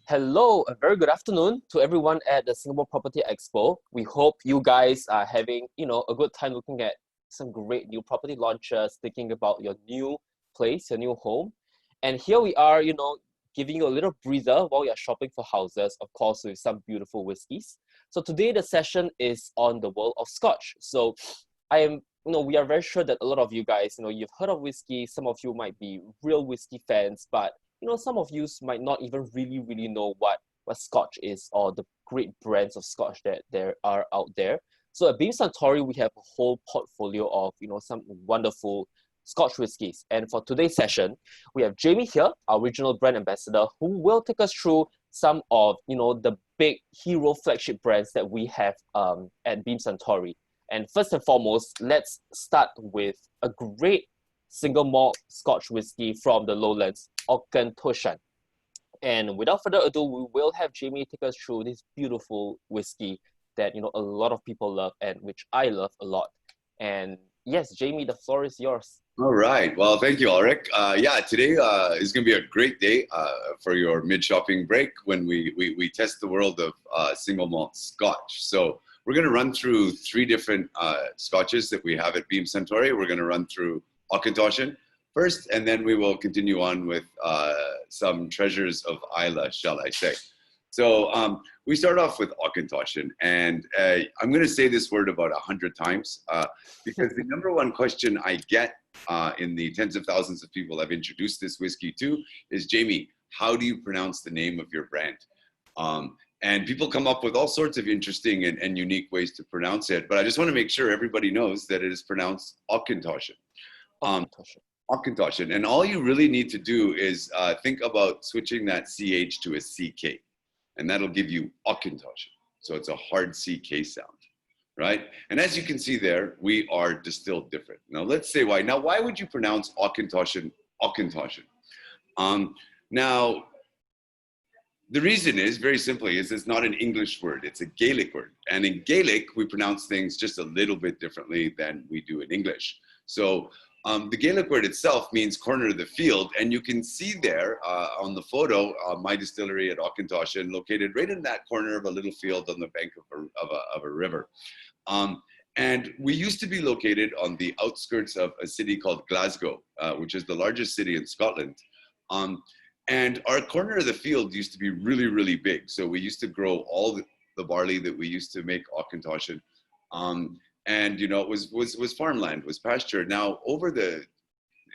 Hello, a very good afternoon to everyone at the Singapore Property Expo. We hope you guys are having, a good time looking at some great new property launches, thinking about your new place, your new home. And here we are, giving you a little breather while you're shopping for houses, of course, with some beautiful whiskies. So today the session is on the world of Scotch. So we are very sure that a lot of you guys, you've heard of whiskey. Some of you might be real whiskey fans, but some of you might not even really know what Scotch is or the great brands of Scotch that there are out there. So at Beam Suntory, we have a whole portfolio of, some wonderful Scotch whiskies. And for today's session, we have Jamie here, our regional brand ambassador, who will take us through some of, the big hero flagship brands that we have at Beam Suntory. And first and foremost, let's start with a great single malt Scotch whiskey from the lowlands, Auchentoshan. And without further ado, we will have Jamie take us through this beautiful whiskey that a lot of people love and which I love a lot. And yes, Jamie, the floor is yours. All right. Well, thank you, Alaric. Today is going to be a great day for your mid-shopping break when we test the world of single malt Scotch. So we're going to run through three different Scotches that we have at Beam Suntory. We're going to run through Auchentoshan first, and then we will continue on with some treasures of Islay, shall I say. So we start off with Auchentoshan, and I'm going to say this word about 100 times because the number one question I get in the tens of thousands of people I've introduced this whiskey to is, Jamie, how do you pronounce the name of your brand? And people come up with all sorts of interesting and unique ways to pronounce it, but I just want to make sure everybody knows that it is pronounced Auchentoshan. Auchentoshan. And all you really need to do is think about switching that CH to a CK, and that'll give you Auchentoshan. So it's a hard CK sound, right? And as you can see there, we are distilled different. Now let's say why. Now, why would you pronounce Auchentoshan Auchentoshan? Now, the reason is, very simply, is it's not an English word, it's a Gaelic word. And in Gaelic, we pronounce things just a little bit differently than we do in English. So the Gaelic word itself means corner of the field, and you can see there on the photo, my distillery at Auchentoshan, located right in that corner of a little field on the bank of a river. And we used to be located on the outskirts of a city called Glasgow, which is the largest city in Scotland. And our corner of the field used to be really, really big. So we used to grow all the barley that we used to make Auchentoshan. And it was farmland, was pasture. Now, over the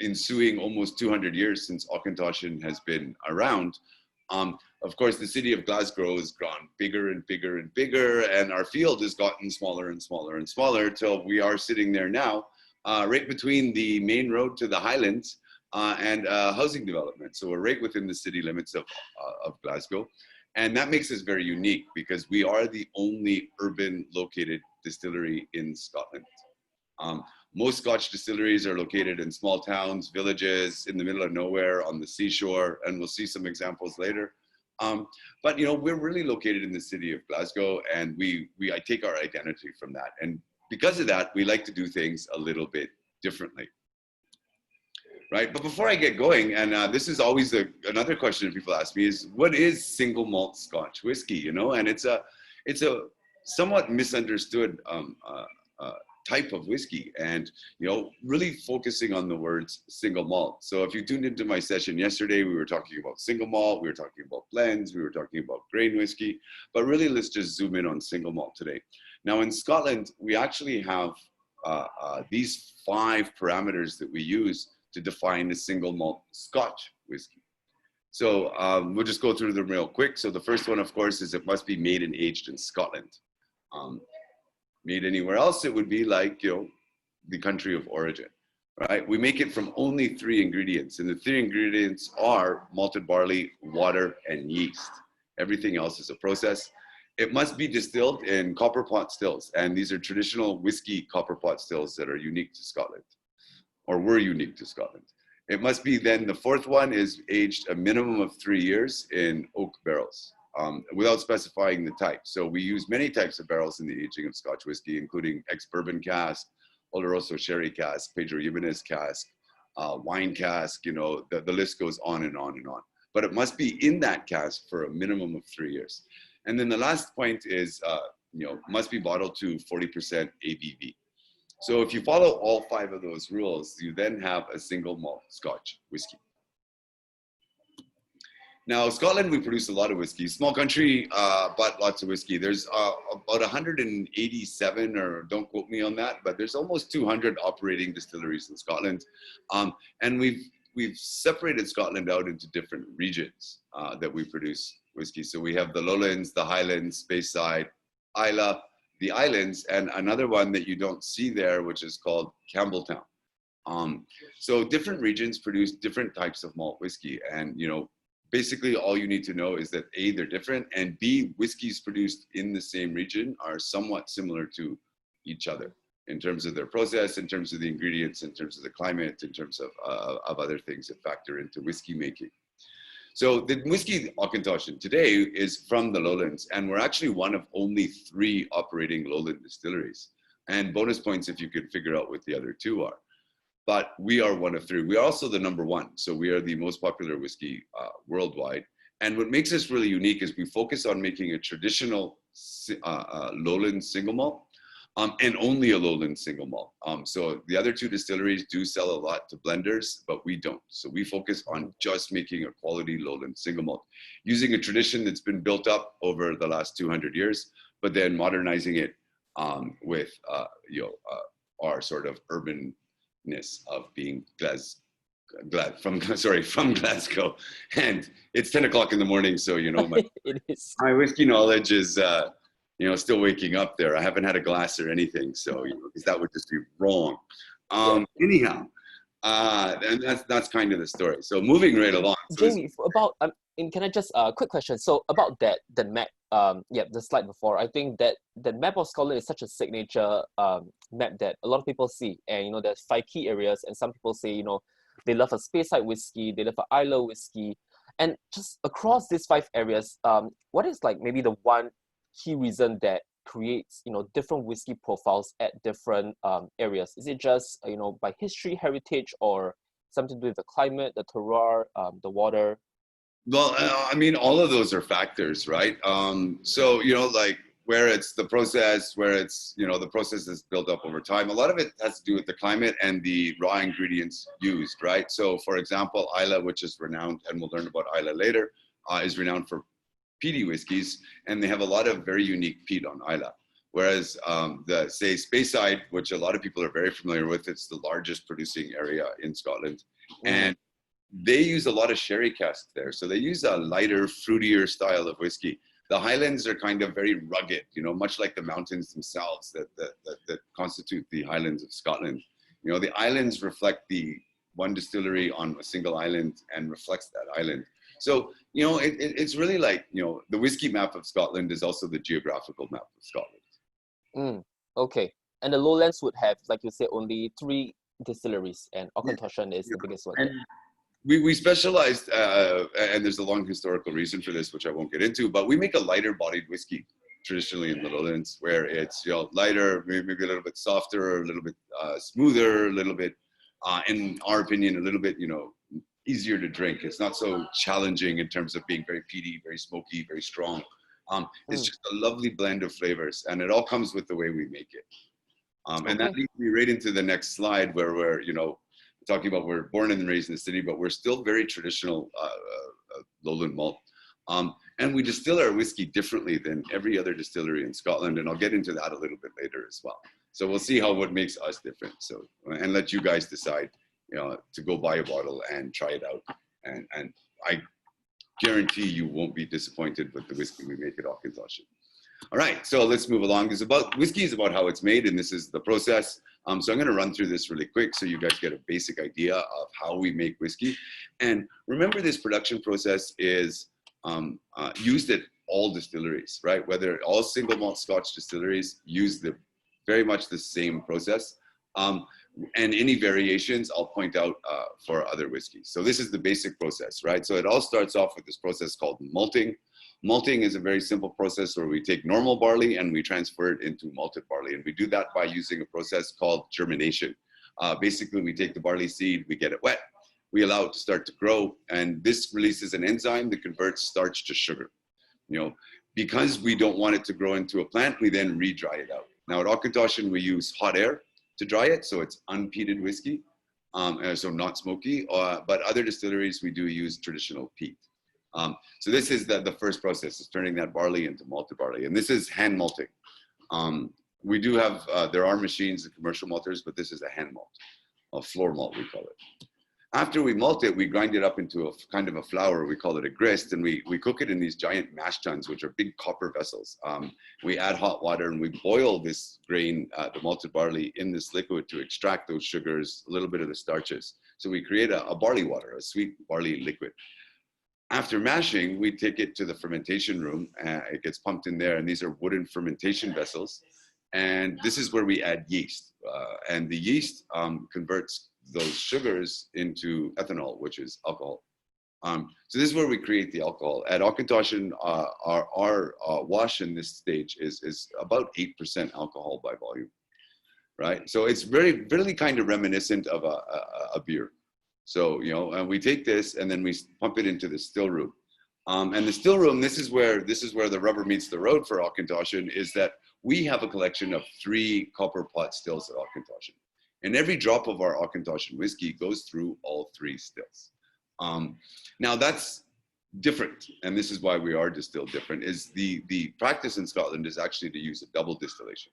ensuing almost 200 years since Auchentoshan has been around, of course, the city of Glasgow has grown bigger and bigger and bigger, and our field has gotten smaller and smaller and smaller till we are sitting there now, right between the main road to the Highlands and housing development. So we're right within the city limits of Glasgow. And that makes us very unique because we are the only urban located distillery in Scotland. Most Scotch distilleries are located in small towns, villages, in the middle of nowhere, on the seashore, and we'll see some examples later. But we're really located in the city of Glasgow, and I take our identity from that. And because of that, we like to do things a little bit differently. Right, but before I get going, and this is always another question that people ask me is, what is single malt Scotch whiskey? And it's a somewhat misunderstood type of whiskey, and really focusing on the words single malt. So if you tuned into my session yesterday, we were talking about single malt, we were talking about blends, we were talking about grain whiskey, but really let's just zoom in on single malt today. Now in Scotland, we actually have these 5 parameters that we use to define a single malt Scotch whiskey. So we'll just go through them real quick. So the first one, of course, is it must be made and aged in Scotland. Made anywhere else, it would be like, the country of origin, right? We make it from only 3 ingredients, and the 3 ingredients are malted barley, water, and yeast. Everything else is a process. It must be distilled in copper pot stills, and these are traditional whiskey copper pot stills that are unique to Scotland, or were unique to Scotland. It must be then, the 4th one is aged a minimum of 3 years in oak barrels, without specifying the type. So we use many types of barrels in the aging of Scotch whiskey, including ex-bourbon cask, Oloroso sherry cask, Pedro Jimenez cask, wine cask, the list goes on and on and on. but it must be in that cask for a minimum of 3 years. And then the last point is, must be bottled to 40% ABV. So if you follow all 5 of those rules, you then have a single malt Scotch whiskey. Now, Scotland, we produce a lot of whiskey. Small country, but lots of whiskey. There's about 187, or don't quote me on that, but there's almost 200 operating distilleries in Scotland. And we've separated Scotland out into different regions that we produce whiskey. So we have the Lowlands, the Highlands, Speyside, Islay, the Islands, and another one that you don't see there, which is called Campbelltown. So different regions produce different types of malt whiskey. And, basically all you need to know is that A, they're different, and B, whiskeys produced in the same region are somewhat similar to each other in terms of their process, in terms of the ingredients, in terms of the climate, in terms of other things that factor into whiskey making. So the whiskey Auchentoshan today is from the Lowlands, and we're actually one of only 3 operating lowland distilleries. And bonus points if you could figure out what the other 2 are. But we are one of 3. We are also the #1. So we are the most popular whiskey worldwide. And what makes us really unique is we focus on making a traditional lowland single malt and only a lowland single malt. So the other 2 distilleries do sell a lot to blenders, but we don't. So we focus on just making a quality lowland single malt, using a tradition that's been built up over the last 200 years, but then modernizing it with our sort of urban of being from Glasgow, and it's 10 o'clock in the morning, so It is. my whiskey knowledge is still waking up there. I haven't had a glass or anything, so because that would just be wrong. Anyhow, and that's kind of the story. So moving right along. So Jamie, can I just quick question? So about the map, the slide before, I think that the map of Scotland is such a signature map that a lot of people see, and there's 5 key areas, and some people say they love a Speyside whiskey, they love an Islay whiskey, and just across these 5 areas, what is like maybe the one key reason that creates different whiskey profiles at different areas? Is it just by history, heritage, or something to do with the climate, the terroir, the water? Well, I mean, all of those are factors, right? So, like where it's the process, where it's, the process is built up over time. A lot of it has to do with the climate and the raw ingredients used, right? So, for example, Islay, which is renowned, and we'll learn about Islay later, is renowned for peaty whiskies, and they have a lot of very unique peat on Islay. Whereas say Speyside, which a lot of people are very familiar with, it's the largest producing area in Scotland. And they use a lot of sherry cask there. So they use a lighter, fruitier style of whiskey. The Highlands are kind of very rugged, much like the mountains themselves that constitute the Highlands of Scotland. The islands reflect the one distillery on a single island and reflects that island. So, it's really like, the whiskey map of Scotland is also the geographical map of Scotland. Okay. And the Lowlands would have, like you said, only 3 distilleries, and Auchentoshan is the biggest one. And we specialized, and there's a long historical reason for this, which I won't get into, but we make a lighter bodied whiskey traditionally in the Lowlands, where it's lighter, maybe a little bit softer, a little bit smoother, a little bit, in our opinion, a little bit, easier to drink. It's not so challenging in terms of being very peaty, very smoky, very strong. It's just a lovely blend of flavors, and it all comes with the way we make it. And that leads me right into the next slide, where we're, talking about we're born and raised in the city, but we're still very traditional lowland malt. And we distill our whiskey differently than every other distillery in Scotland, and I'll get into that a little bit later as well. So we'll see what makes us different. So, and let you guys decide, to go buy a bottle and try it out. And I guarantee you won't be disappointed with the whiskey we make at Auchentoshan. All right, so let's move along. Whiskey is about how it's made, and this is the process. So I'm going to run through this really quick so you guys get a basic idea of how we make whiskey. And remember, this production process is used at all distilleries, right? Whether all single malt Scotch distilleries use very much the same process. And any variations I'll point out for other whiskeys. So this is the basic process, right? So it all starts off with this process called malting. Malting is a very simple process where we take normal barley and we transfer it into malted barley. And we do that by using a process called germination. Basically, we take the barley seed, we get it wet, we allow it to start to grow, and this releases an enzyme that converts starch to sugar. Because we don't want it to grow into a plant, we then re-dry it out. Now at Auchentoshan, we use hot air to dry it, so it's unpeated whiskey, so not smoky. But other distilleries, we do use traditional peat. So this is the first process, is turning that barley into malted barley, and this is hand malting. We do have, there are machines, the commercial malters, but this is a hand malt, a floor malt, we call it. After we malt it, we grind it up into a kind of a flour. We call it a grist, and we cook it in these giant mash tuns, which are big copper vessels. We add hot water and we boil this grain, the malted barley, in this liquid to extract those sugars, a little bit of the starches. So we create a barley water, a sweet barley liquid. After mashing, we take it to the fermentation room. It gets pumped in there, and these are wooden fermentation vessels. And this is where we add yeast, and the yeast converts those sugars into ethanol, which is alcohol. So this is where we create the alcohol. At Auchentoshan, our wash in this stage is about 8% alcohol by volume, right? So it's really kind of reminiscent of a beer. So, and we take this and then we pump it into the still room. And the still room, this is where the rubber meets the road for Auchentoshan, is that we have a collection of 3 copper pot stills at Auchentoshan. And every drop of our Auchentoshan whiskey goes through all 3 stills. Now that's different, and this is why we are distilled different, is the practice in Scotland is actually to use a double distillation.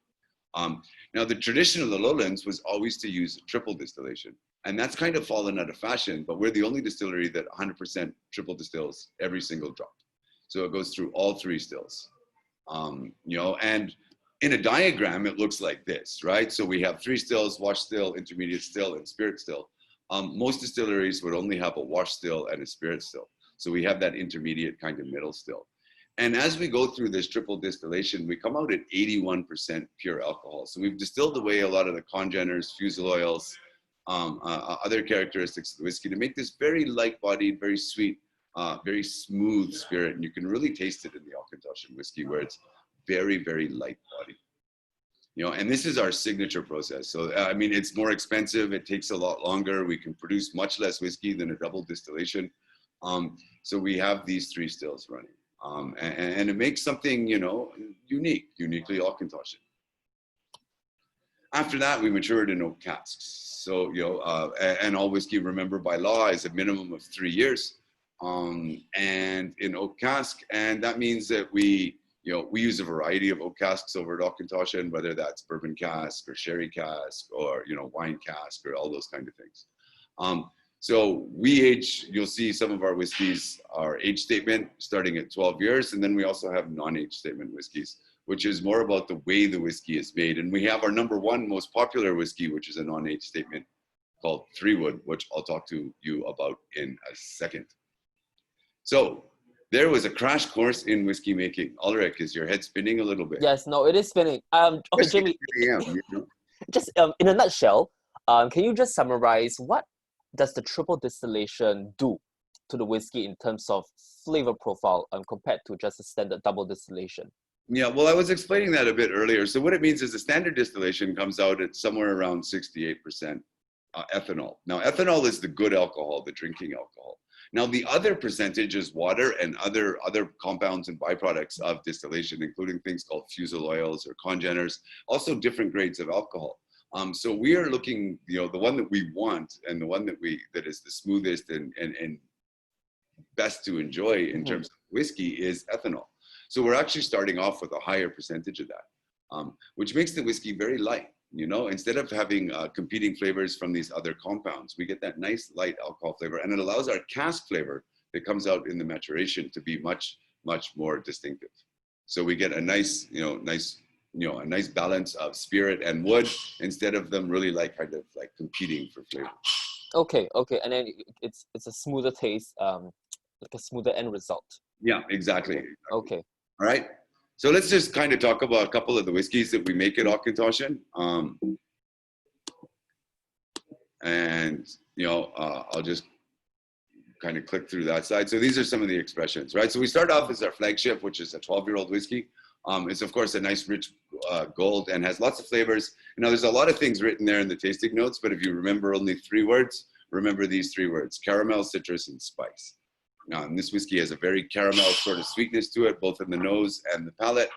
Now the tradition of the lowlands was always to use a triple distillation, and that's kind of fallen out of fashion, but we're the only distillery that 100% triple distills every single drop. So it goes through all 3 stills, and in a diagram, it looks like this, right? So we have 3 stills: wash still, intermediate still, and spirit still. Most distilleries would only have a wash still and a spirit still. So we have that intermediate kind of middle still. And as we go through this triple distillation, we come out at 81% pure alcohol. So we've distilled away a lot of the congeners, fusel oils, other characteristics of the whiskey to make this very light-bodied, very sweet, very smooth spirit. And you can really taste it in the Auchentoshan whiskey, where it's very, very light body, and this is our signature process. So, I mean, it's more expensive. It takes a lot longer. We can produce much less whiskey than a double distillation. So we have these 3 stills running, and it makes something, uniquely Auchentoshan. After that, we mature it in oak casks. So, and all whiskey, remember, by law is a minimum of 3 years, and in oak cask. And that means that we use a variety of oak casks over at Auchentoshan, whether that's bourbon cask or sherry cask or, wine cask or all those kind of things. So we age, you'll see some of our whiskeys are age statement starting at 12 years. And then we also have non-age statement whiskeys, which is more about the way the whiskey is made. And we have our #1 most popular whiskey, which is a non-age statement called 3 Wood, which I'll talk to you about in a second. So, there was a crash course in whiskey making. Alaric, is your head spinning a little bit? Yes, no, it is spinning. Okay, Jamie, just in a nutshell, can you just summarize what does the triple distillation do to the whiskey in terms of flavor profile compared to just a standard double distillation? Yeah, well, I was explaining that a bit earlier. So what it means is the standard distillation comes out at somewhere around 68% ethanol. Now, ethanol is the good alcohol, the drinking alcohol. Now, the other percentage is water and other compounds and byproducts of distillation, including things called fusel oils or congeners, also different grades of alcohol. So we are looking, the one that we want and the one that is the smoothest and best to enjoy in terms of whiskey is ethanol. So we're actually starting off with a higher percentage of that, which makes the whiskey very light. Instead of having competing flavors from these other compounds, we get that nice light alcohol flavor, and it allows our cask flavor that comes out in the maturation to be much, much more distinctive. So we get a nice, a nice balance of spirit and wood instead of them really kind of competing for flavor. Okay, and then it's a smoother taste, like a smoother end result. Yeah, exactly. Okay. All right. So let's just kind of talk about a couple of the whiskeys that we make at Auchentoshan. I'll just kind of click through that side. So these are some of the expressions, right? So we start off as our flagship, which is a 12-year-old whiskey. It's of course a nice rich gold and has lots of flavors. There's a lot of things written there in the tasting notes, but if you remember only 3 words, remember these three words: caramel, citrus, and spice. Now, and this whiskey has a very caramel sort of sweetness to it, both in the nose and the palate.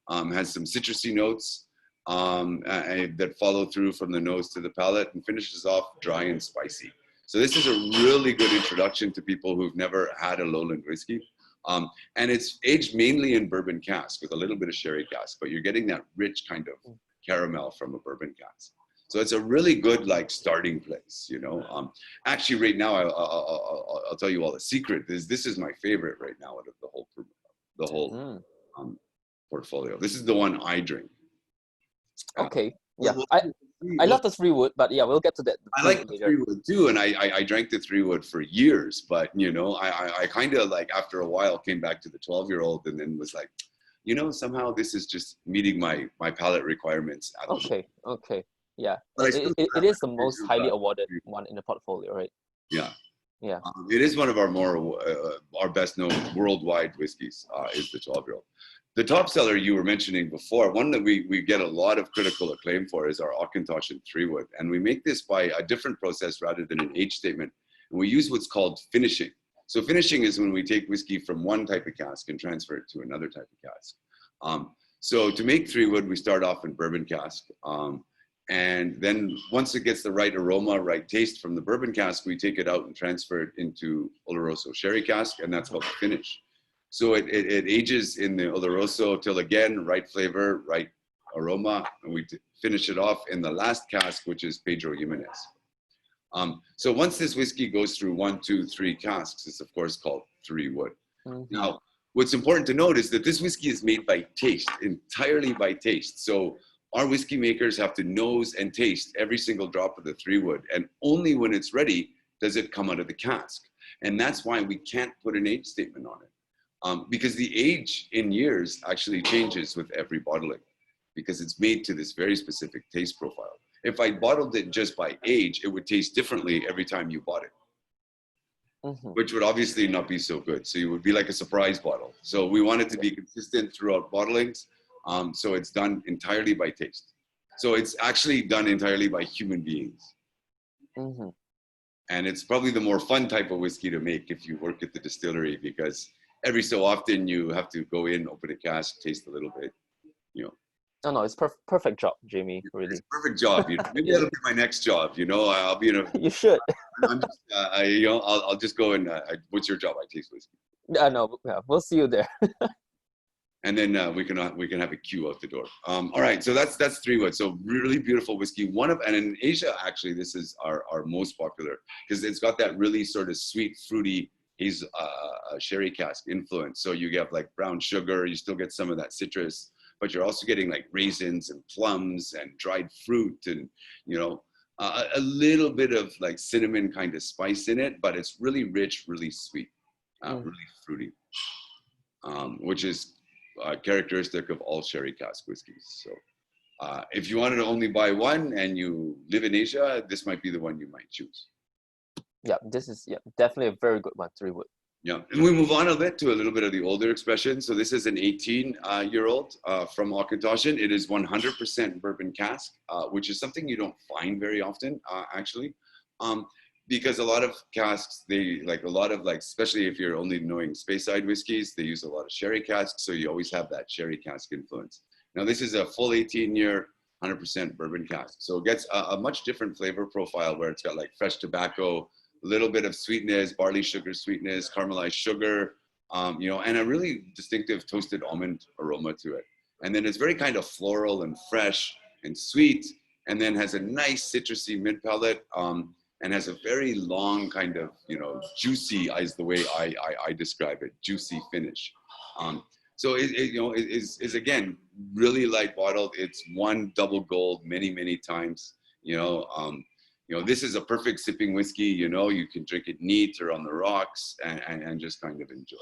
Has some citrusy notes that follow through from the nose to the palate, and finishes off dry and spicy. So this is a really good introduction to people who've never had a lowland whiskey. And it's aged mainly in bourbon cask with a little bit of sherry cask, but you're getting that rich kind of caramel from a bourbon cask. So it's a really good like starting place, you know. Actually, right now, I'll tell you all the secret. This is my favorite right now out of the whole portfolio. This is the one I drink. Okay, yeah, I love the 3 wood, but yeah, we'll get to that. I like the 3 wood too, and I drank the 3 wood for years. But you know, I kind of like after a while came back to the 12-year-old, and then was like, you know, somehow this is just meeting my palate requirements. Okay. Yeah, it is the most highly awarded one in the portfolio, right? Yeah. Yeah. It is one of our best known worldwide whiskeys, is the 12-year-old. The top seller you were mentioning before, one that we get a lot of critical acclaim for, is our Auchentoshan 3 wood. And we make this by a different process rather than an age statement. And we use what's called finishing. So finishing is when we take whiskey from one type of cask and transfer it to another type of cask. So to make 3 wood, we start off in bourbon cask. And then once it gets the right aroma, right taste from the bourbon cask, we take it out and transfer it into Oloroso sherry cask, and that's called the finish. So it ages in the Oloroso till, again, right flavor, right aroma, and we finish it off in the last cask, which is Pedro Jimenez. So once this whiskey goes through 1, 2, 3 casks, it's of course called 3 wood. Now, what's important to note is that this whiskey is made by taste, entirely by taste. So our whiskey makers have to nose and taste every single drop of the 3 wood, and only when it's ready does it come out of the cask. And that's why we can't put an age statement on it, because the age in years actually changes with every bottling, because it's made to this very specific taste profile. If I bottled it just by age, it would taste differently every time you bought it, which would obviously not be so good. So it would be like a surprise bottle. So we want it to be consistent throughout bottlings. So it's done entirely by taste. So it's actually done entirely by human beings. And it's probably the more fun type of whiskey to make if you work at the distillery, because every so often you have to go in, open a cask, taste a little bit, you know. No, it's perfect job, Jamie. Really, it's a perfect job. You know? Maybe that'll be my next job. You know, I'll be in a. You should. I'm just, you know, I'll just go and. What's your job? I taste whiskey. No, we'll see you there. And then we can have a queue out the door. All right, so that's 3 wood. So really beautiful whiskey. And in Asia, actually, this is our most popular, because it's got that really sort of sweet, fruity sherry cask influence. So you get like brown sugar, you still get some of that citrus, but you're also getting like raisins and plums and dried fruit, and you know, a little bit of like cinnamon kind of spice in it, but it's really rich, really sweet, really fruity, which is characteristic of all sherry cask whiskeys. So if you wanted to only buy one and you live in Asia, this might be the one you might choose. Yeah, this is definitely a very good one, 3 wood. Yeah, and we move on a bit to a little bit of the older expression. So this is an 18-year-old from Auchentoshan. It is 100% bourbon cask, which is something you don't find very often, actually, because a lot of casks, especially if you're only knowing Speyside whiskeys, they use a lot of sherry casks, so you always have that sherry cask influence. Now this is a full 18-year, 100% bourbon cask, so it gets a much different flavor profile, where it's got like fresh tobacco, a little bit of sweetness, barley sugar sweetness, caramelized sugar, you know, and a really distinctive toasted almond aroma to it. And then it's very kind of floral and fresh and sweet, and then has a nice citrusy mid palate, and has a very long kind of, you know, juicy, is the way I describe it, juicy finish. So it is again really light bottled. It's won double gold many times. You know, this is a perfect sipping whiskey. You know, you can drink it neat or on the rocks and just kind of enjoy.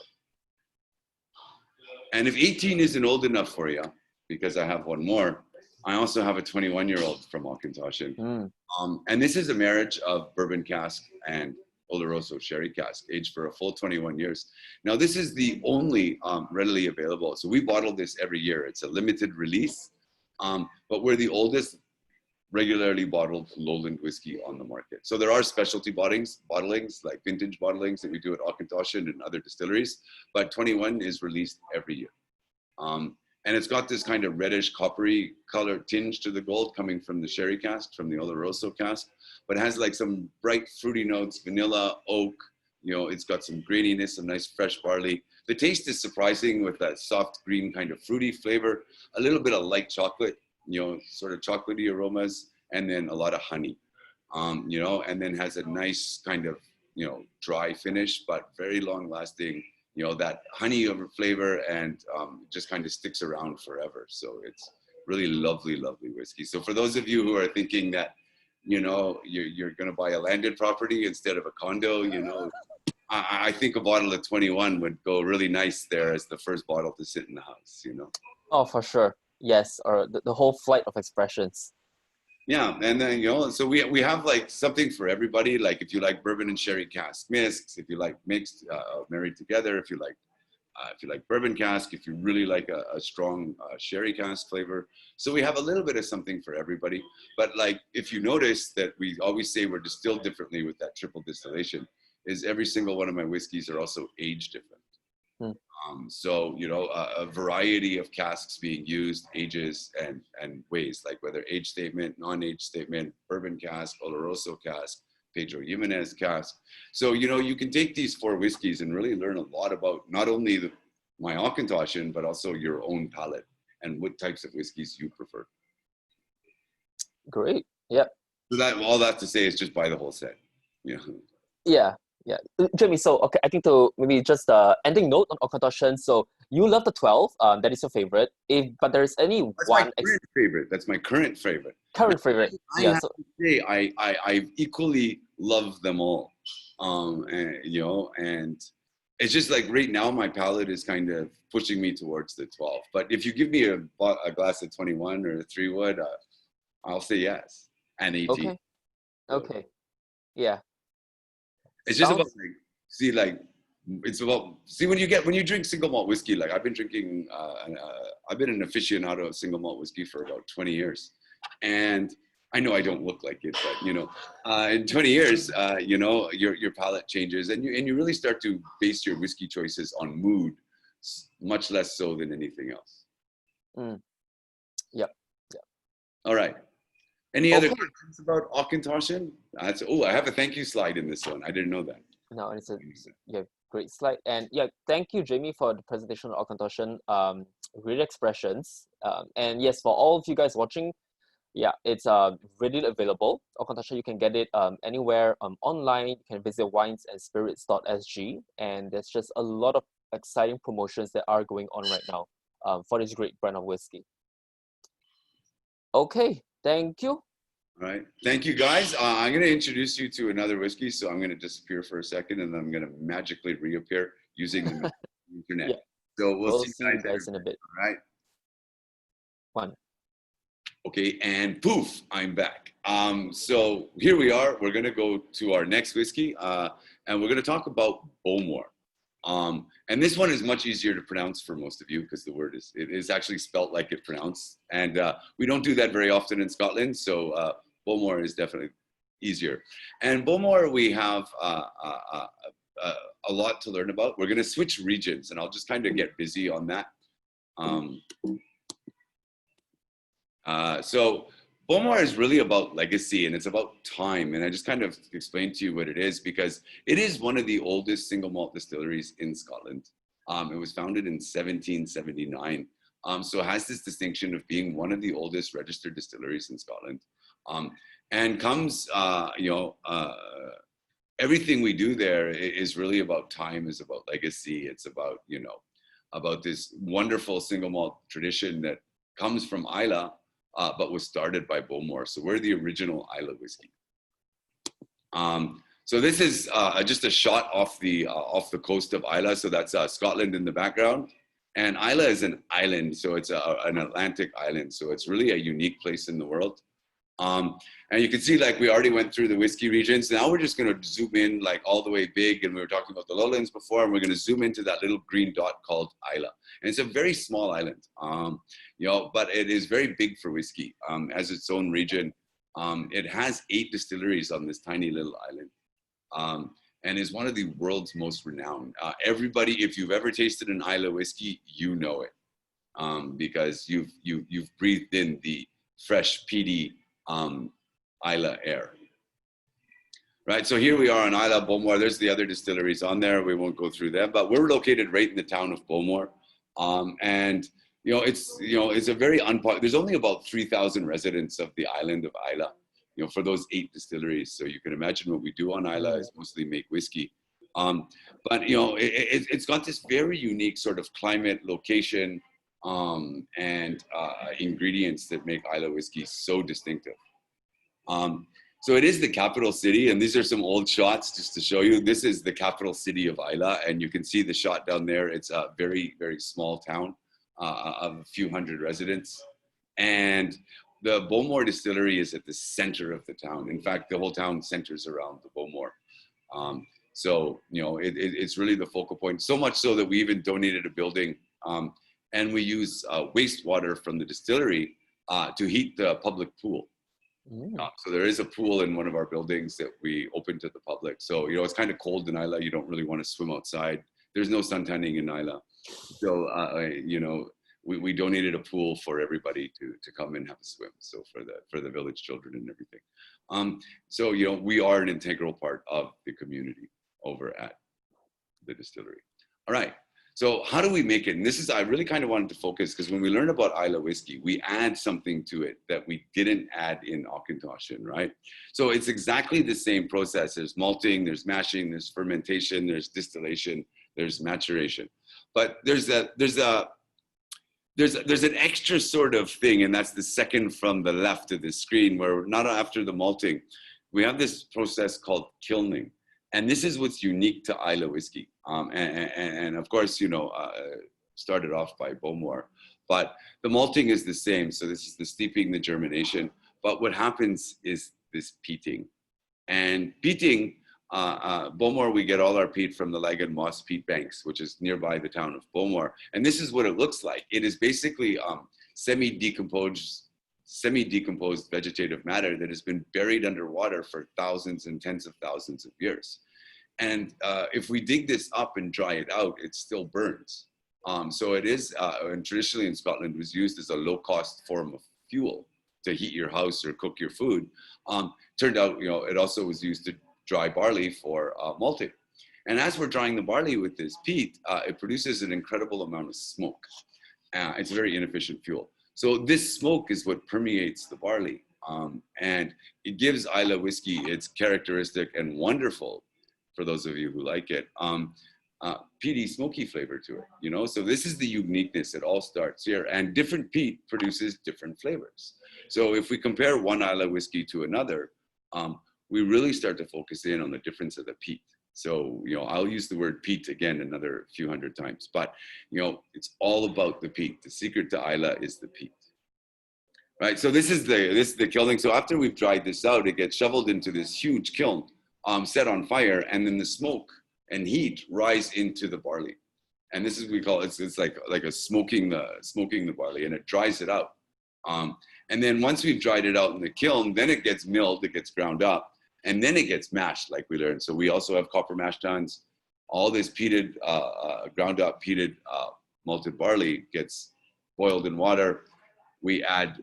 And if 18 isn't old enough for you, because I have one more, I also have a 21-year-old from Auchentoshan. And this is a marriage of bourbon cask and Oloroso sherry cask, aged for a full 21 years. Now, this is the only readily available. So we bottle this every year. It's a limited release, but we're the oldest regularly bottled lowland whiskey on the market. So there are specialty bottlings like vintage bottlings that we do at Auchentoshan and other distilleries, but 21 is released every year. And it's got this kind of reddish coppery color tinge to the gold coming from the sherry cask, from the Oloroso cask, but it has like some bright fruity notes, vanilla, oak, it's got some graininess, some nice fresh barley. The taste is surprising with that soft green kind of fruity flavor, a little bit of light chocolate, sort of chocolatey aromas, and then a lot of honey, and then has a nice kind of, dry finish, but very long lasting, that honey over flavor, and just kind of sticks around forever. So it's really lovely, lovely whiskey. So for those of you who are thinking that, you're going to buy a landed property instead of a condo, I think a bottle of 21 would go really nice there as the first bottle to sit in the house, Oh, for sure. Yes, or the whole flight of expressions. Yeah, and then, so we have like something for everybody. Like if you like bourbon and sherry cask mixed, if you like mixed, married together, if you like bourbon cask, if you really like a strong sherry cask flavor. So we have a little bit of something for everybody. But like, if you notice that we always say we're distilled differently with that triple distillation, is every single one of my whiskeys are also aged different. So, a variety of casks being used, ages and ways, like whether age statement, non-age statement, bourbon cask, Oloroso cask, Pedro Jimenez cask. So, you can take these 4 whiskeys and really learn a lot about not only my Auchentoshan, but also your own palate and what types of whiskeys you prefer. Great. Yeah. So all that to say is just buy the whole set. Yeah. Yeah, Jamie. So okay, I think to maybe just ending note on Auchentoshan. So you love the 12. That is your favorite. But there is any That's one my current favorite. That's my current favorite. Current favorite. I have to say, I equally love them all. And it's just like right now my palate is kind of pushing me towards the 12. But if you give me a glass of 21 or a 3 wood, I'll say yes. And 18. Okay. Okay. Yeah. It's just about when you drink single malt whiskey. Like I've been drinking, I've been an aficionado of single malt whiskey for about 20 years, and I know I don't look like it, but in 20 years, your palate changes, and you really start to base your whiskey choices on mood, much less so than anything else. Yep. All right. Any other questions about Auchentoshan? I have a thank you slide in this one. I didn't know that. No, it's a great slide. And yeah, thank you, Jamie, for the presentation of Auchentoshan. Great expressions. And yes, for all of you guys watching, yeah, it's readily available. Auchentoshan, you can get it anywhere online. You can visit winesandspirits.sg, and there's just a lot of exciting promotions that are going on right now for this great brand of whiskey. Okay. Thank you. All right. Thank you, guys. I'm going to introduce you to another whiskey. So I'm going to disappear for a second, and then I'm going to magically reappear using the internet. Yeah. So we'll see you guys in a bit. All right. One. Okay. And poof, I'm back. So here we are. We're going to go to our next whiskey, and we're going to talk about Bowmore. And this one is much easier to pronounce for most of you because it is actually spelt like it pronounced. And we don't do that very often in Scotland. So Bowmore is definitely easier. And Bowmore, we have a lot to learn about. We're going to switch regions, and I'll just kind of get busy on that. So Bowmore is really about legacy, and it's about time. And I just kind of explained to you what it is because it is one of the oldest single malt distilleries in Scotland. It was founded in 1779. So it has this distinction of being one of the oldest registered distilleries in Scotland. And comes, everything we do there is really about time, is about legacy. It's about, about this wonderful single malt tradition that comes from Islay, but was started by Bowmore. So we're the original Islay whiskey. So this is just a shot off the coast of Islay. So that's Scotland in the background. And Islay is an island, so it's an Atlantic island. So it's really a unique place in the world. And you can see, we already went through the whiskey regions. Now we're just going to zoom in all the way big. And we were talking about the lowlands before, and we're going to zoom into that little green dot called Islay. And it's a very small island, but it is very big for whiskey as its own region. It has 8 distilleries on this tiny little island, and is one of the world's most renowned. Everybody, if you've ever tasted an Isla whiskey, you know it, because you've breathed in the fresh, peaty Isla air. Right, so here we are on Isla Beaumont. There's the other distilleries on there. We won't go through them, but we're located right in the town of Beaumont, and it's a very unpopular. There's only about 3,000 residents of the island of Isla, for those 8 distilleries. So you can imagine what we do on Isla is mostly make whiskey. But it's got this very unique sort of climate, location, and ingredients that make Isla whiskey so distinctive. So it is the capital city, and these are some old shots just to show you. This is the capital city of Isla, and you can see the shot down there. It's a very, very small town of a few hundred residents. And the Beaumont distillery is at the center of the town. In fact, the whole town centers around the Beaumont. So, it's really the focal point, so much so that we even donated a building, and we use wastewater from the distillery to heat the public pool. So there is a pool in one of our buildings that we open to the public. So, it's kind of cold in Isla. You don't really want to swim outside. There's no sun tanning in Isla. So, we donated a pool for everybody to come and have a swim. So for the village children and everything. So, we are an integral part of the community over at the distillery. All right. So how do we make it? And this is, I really kind of wanted to focus, because when we learn about Isla whiskey, we add something to it that we didn't add in Auchentoshan, right? So it's exactly the same process. There's malting, there's mashing, there's fermentation, there's distillation, there's maturation. But there's an extra sort of thing, and that's the second from the left of the screen, where not after the malting, we have this process called kilning. And this is what's unique to Isla whiskey. And of course, started off by Beaumont, but the malting is the same. So this is the steeping, the germination. But what happens is this peating. And peating, Beaumont, we get all our peat from the Lag and Moss peat banks, which is nearby the town of Beaumont. And this is what it looks like. It is basically semi-decomposed vegetative matter that has been buried underwater for thousands and tens of thousands of years. And if we dig this up and dry it out, it still burns. So it is, and traditionally in Scotland, was used as a low-cost form of fuel to heat your house or cook your food. Turned out, it also was used to dry barley for malting. And as we're drying the barley with this peat, it produces an incredible amount of smoke. It's a very inefficient fuel. So this smoke is what permeates the barley, and it gives Isla whiskey its characteristic and wonderful, for those of you who like it, peaty, smoky flavor to it. So this is the uniqueness. It all starts here, and different peat produces different flavors. So if we compare one Isla whiskey to another, we really start to focus in on the difference of the peat. So, I'll use the word peat again another few hundred times, but, it's all about the peat. The secret to Isla is the peat, right? So this is the kilning. So after we've dried this out, it gets shoveled into this huge kiln, set on fire, and then the smoke and heat rise into the barley. And this is, we call it, it's like a smoking the barley, and it dries it out. And then once we've dried it out in the kiln, then it gets milled, it gets ground up, and then it gets mashed, like we learned. So we also have copper mash tuns. All this peated, ground up peated malted barley gets boiled in water. We add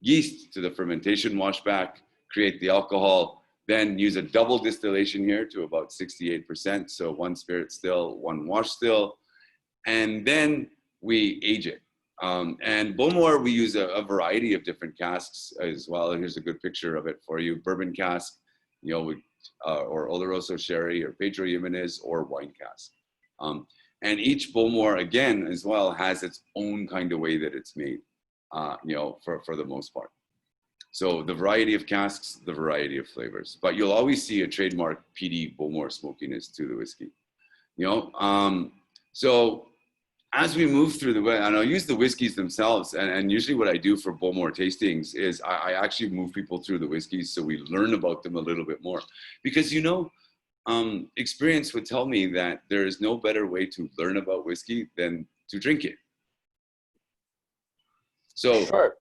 yeast to the fermentation washback, create the alcohol, then use a double distillation here to about 68%. So 1 spirit still, 1 wash still, and then we age it. And Beaumont, we use a variety of different casks as well. Here's a good picture of it for you. Bourbon cask, or Oloroso sherry, or Pedro Jimenez, or wine cask. And each Beaumont, again, as well, has its own kind of way that it's made, for the most part. So the variety of casks, the variety of flavors. But you'll always see a trademark peaty Beaumont smokiness to the whiskey. So as we move through and I'll use the whiskeys themselves, and usually what I do for Beaumont tastings is I actually move people through the whiskeys so we learn about them a little bit more. Because, experience would tell me that there is no better way to learn about whiskey than to drink it. So, sure.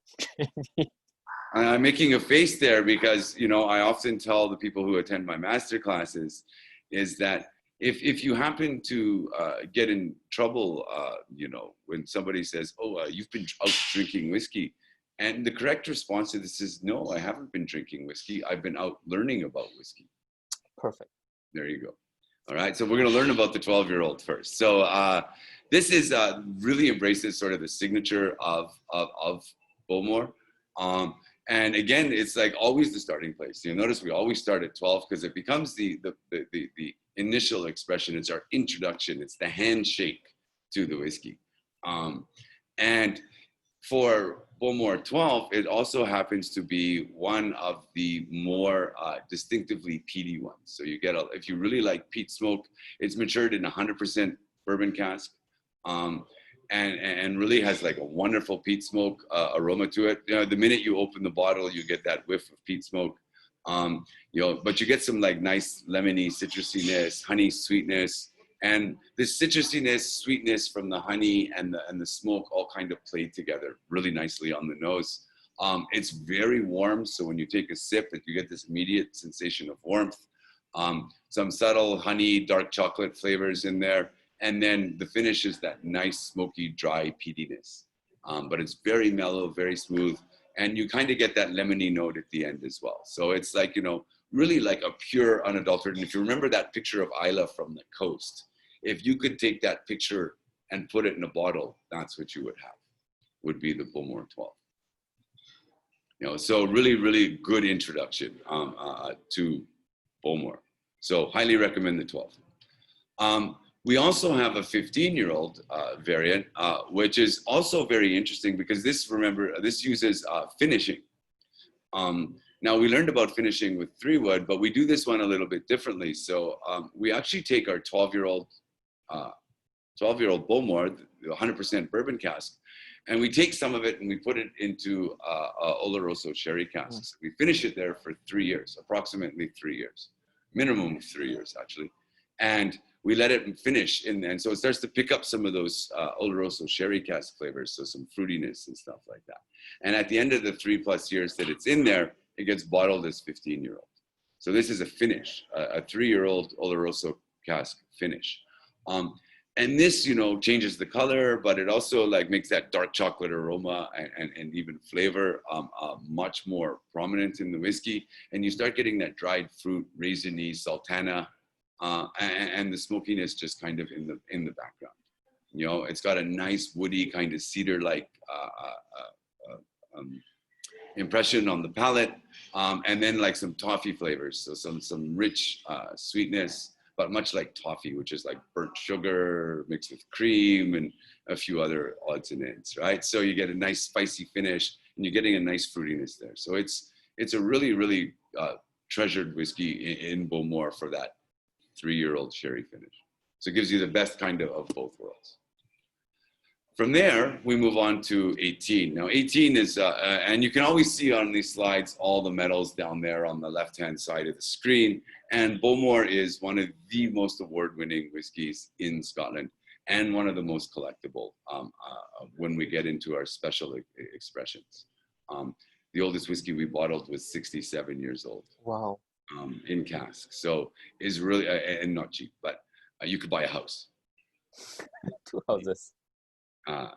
I'm making a face there because, you know, I often tell the people who attend my master classes is that if you happen to get in trouble, you know, when somebody says, oh, you've been out drinking whiskey. And the correct response to this is, no, I haven't been drinking whiskey. I've been out learning about whiskey. Perfect. There you go. All right. So we're going to learn about the 12-year-old first. So this is really embraces sort of the signature of Bowmore. And again, it's like always the starting place. You notice we always start at 12 because it becomes the initial expression. It's our introduction. It's the handshake to the whiskey. And for Bowmore 12, it also happens to be one of the more distinctively peaty ones. So you get, if you really like peat smoke, it's matured in 100% bourbon cask. And really has like a wonderful peat smoke aroma to it. You know, the minute you open the bottle, you get that whiff of peat smoke. You know, but you get some like nice lemony citrusiness, honey sweetness, and this citrusiness, sweetness from the honey and the smoke all kind of play together really nicely on the nose. It's very warm, so when you take a sip, you get this immediate sensation of warmth. Some subtle honey, dark chocolate flavors in there. And then the finish is that nice, smoky, dry peatiness. But it's very mellow, very smooth. And you kind of get that lemony note at the end as well. So it's like, you know, really like a pure, unadulterated. And if you remember that picture of Isla from the coast, if you could take that picture and put it in a bottle, that's what you would have, would be the Bowmore 12. You know, so really, really good introduction to Bowmore. So highly recommend the 12. We also have a 15-year-old variant, which is also very interesting because this, remember, this uses finishing. Now we learned about finishing with 3-wood, but we do this one a little bit differently. So we actually take our 12-year-old Bowmore, the 100% bourbon cask, and we take some of it and we put it into Oloroso sherry casks. We finish it there for 3 years, approximately 3 years, minimum of 3 years actually. And we let it finish and so it starts to pick up some of those Oloroso sherry cask flavors, so some fruitiness and stuff like that. And at the end of the 3+ years that it's in there, it gets bottled as 15-year-old. So this is a finish, a 3-year-old Oloroso cask finish. And this, you know, changes the color, but it also like makes that dark chocolate aroma and even flavor much more prominent in the whiskey. And you start getting that dried fruit, raisiny, sultana, and the smokiness just kind of in the background. You know, it's got a nice woody kind of cedar-like impression on the palate, and then like some toffee flavors, so some rich sweetness, but much like toffee, which is like burnt sugar mixed with cream and a few other odds and ends, right? So you get a nice spicy finish, and you're getting a nice fruitiness there. So it's a really, really treasured whiskey in Bowmore for that 3-year-old sherry finish. So it gives you the best kind of both worlds. From there, we move on to 18. Now 18 is, and you can always see on these slides all the medals down there on the left-hand side of the screen. And Bowmore is one of the most award-winning whiskeys in Scotland and one of the most collectible when we get into our special expressions. The oldest whiskey we bottled was 67 years old. Wow. In cask. So is really, and not cheap, but you could buy a house. 2 houses.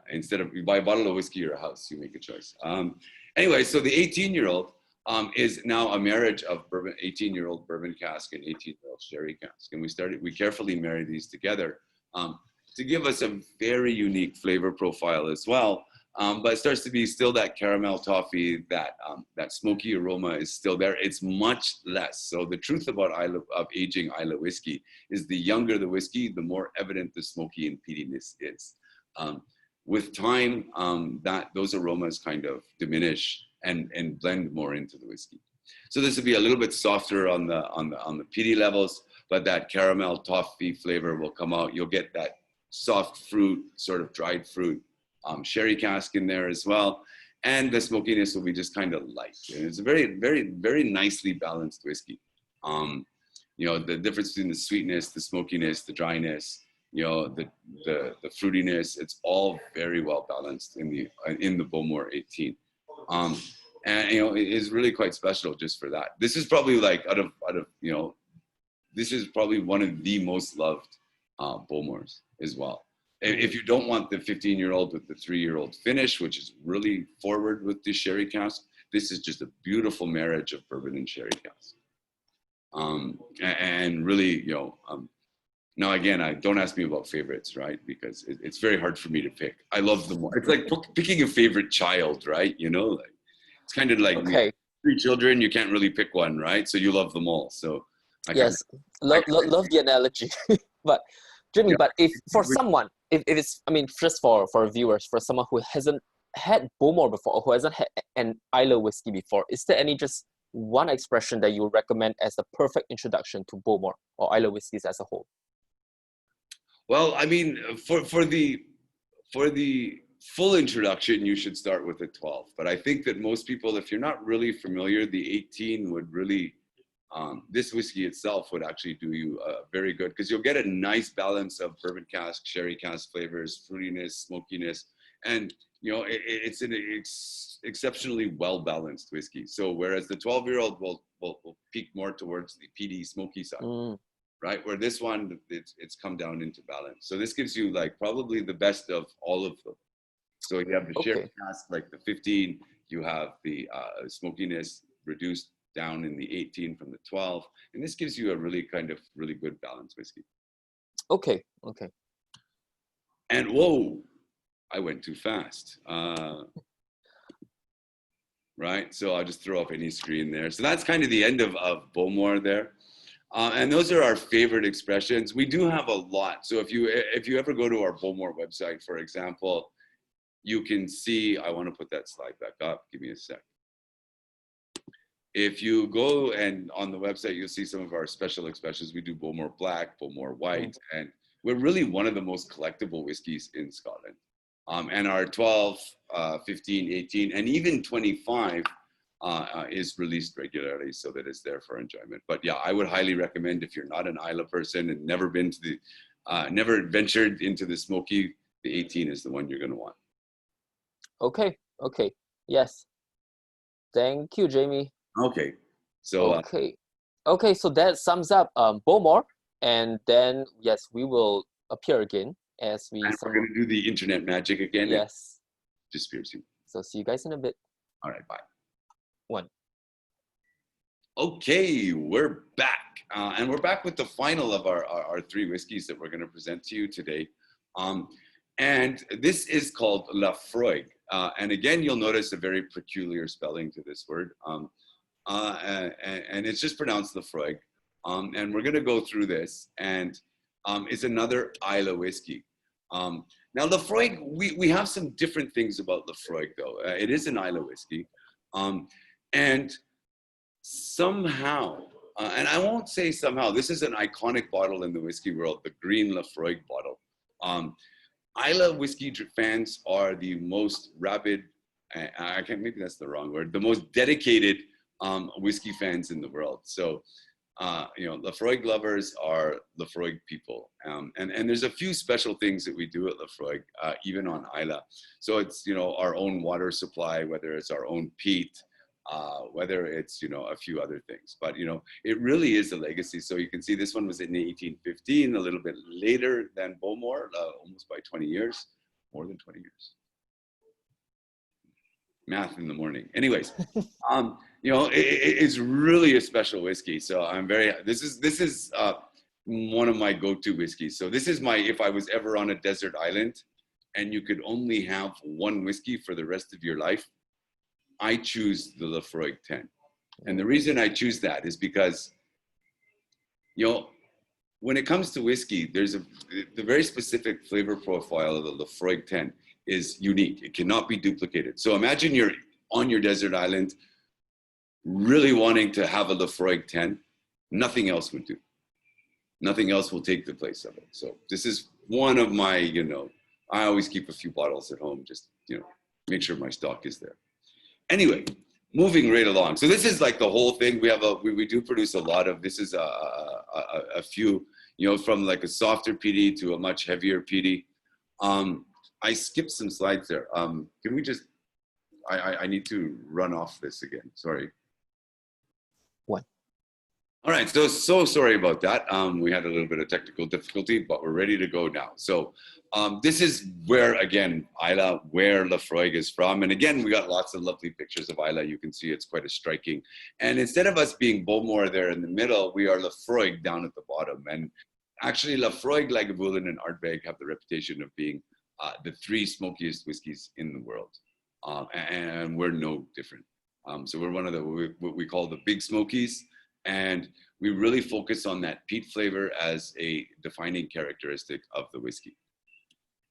Instead of you buy a bottle of whiskey or a house, you make a choice. Anyway, so the 18-year-old is now a marriage of bourbon, 18-year-old bourbon cask and 18-year-old sherry cask. And we carefully marry these together to give us a very unique flavor profile as well. But it starts to be still that caramel toffee, that smoky aroma is still there. It's much less. So the truth about aging Islay whiskey is the younger the whiskey, the more evident the smoky and peatiness is. With time, those aromas kind of diminish and blend more into the whiskey. So this will be a little bit softer on the peaty levels, but that caramel toffee flavor will come out. You'll get that soft fruit, sort of dried fruit, sherry cask in there as well. And the smokiness will be just kind of light. And it's a very, very, very nicely balanced whiskey. You know, the difference between the sweetness, the smokiness, the dryness, you know, the fruitiness, it's all very well balanced in the Bowmore 18. and it is really quite special just for that. This is probably like out of this is probably one of the most loved Bowmores as well. If you don't want the 15-year-old with the 3-year-old finish, which is really forward with the sherry cask, this is just a beautiful marriage of bourbon and sherry cask. And really, now again, don't ask me about favorites, right? Because it's very hard for me to pick. I love them all. It's like picking a favorite child, right? Like it's kind of like Okay. 3 children, you can't really pick one, right? So you love them all. So Yes, love the analogy. But Jimmy, Yeah. but if for someone, if it's, I mean, just for viewers, for someone who hasn't had Bowmore before, or who hasn't had an Isla whiskey before, is there any just one expression that you would recommend as the perfect introduction to Bowmore or Isla whiskeys as a whole? Well, I mean, for the full introduction, you should start with a 12. But I think that most people, if you're not really familiar, the 18 would really, this whiskey itself would actually do you very good, because you'll get a nice balance of bourbon cask, sherry cask flavors, fruitiness, smokiness, and it's an exceptionally well-balanced whiskey. So whereas the 12-year-old will peak more towards the peaty, smoky side. Right, where this one, it's come down into balance. So this gives you like probably the best of all of them. So you have the sherry cask, like the 15, you have the smokiness reduced down in the 18 from the 12, and this gives you a really good balanced whiskey. Okay. And whoa, I went too fast. Right, so I'll just throw up any screen there. So that's kind of the end of Bowmore there. And those are our favorite expressions. We do have a lot. So if you ever go to our Bowmore website, for example, you can see, I want to put that slide back up. Give me a sec. If you go and on the website, you'll see some of our special expressions. We do Bowmore Black, Bowmore White, and we're really one of the most collectible whiskeys in Scotland. And our 12, 15, 18, and even 25 is released regularly so that it's there for enjoyment. But yeah, I would highly recommend, if you're not an Isla person and never ventured into the smoky, the 18 is the one you're going to want. Okay. Yes. Thank you, Jamie. Okay. So okay. So that sums up Bowmore, and then yes, we will appear again as we. And we're going to do the internet magic again. Yes. Disappears you. So see you guys in a bit. All right. Bye. 1. Okay, we're back. And we're back with the final of our 3 whiskeys that we're going to present to you today. And this is called Lafroig. And again, you'll notice a very peculiar spelling to this word. And it's just pronounced Lafroig. And we're going to go through this. And it's another Isla whiskey. Now, Lafroig, we have some different things about Lafroig, though. It is an Isla whiskey. And somehow, and I won't say somehow, this is an iconic bottle in the whiskey world, the green Lafroig bottle. Isla whiskey fans are the most rabid, maybe that's the wrong word, the most dedicated whiskey fans in the world. So, Lafroig lovers are Lafroig people. And there's a few special things that we do at Lafroig, even on Isla. So it's, our own water supply, whether it's our own peat, whether it's, a few other things. But, it really is a legacy. So you can see this one was in 1815, a little bit later than Bowmore, almost by 20 years, more than 20 years. Math in the morning. Anyways, it's really a special whiskey. So this is one of my go-to whiskeys. So this is if I was ever on a desert island and you could only have one whiskey for the rest of your life, I choose the Lafroig 10. And the reason I choose that is because, when it comes to whiskey, there's the very specific flavor profile of the Lafroig 10 is unique. It cannot be duplicated. So imagine you're on your desert island, really wanting to have a Lafroig 10. Nothing else would do. Nothing else will take the place of it. So this is one of my, I always keep a few bottles at home, just, make sure my stock is there. Anyway, moving right along. So this is like the whole thing. We do produce a lot of, this is a few, from like a softer peaty to a much heavier peaty. I skipped some slides there. Can we just I need to run off this again. Sorry. One. All right, so sorry about that. We had a little bit of technical difficulty, but we're ready to go now. So this is where, again, Isla, where Laphroaig is from. And again, we got lots of lovely pictures of Isla. You can see it's quite a striking. And instead of us being Beaumont there in the middle, we are Laphroaig down at the bottom. And actually, Laphroaig, Lagavulin, and Ardbeg have the reputation of being the three smokiest whiskeys in the world. And we're no different. So we're one of the, what we call the big smokies. And we really focus on that peat flavor as a defining characteristic of the whiskey.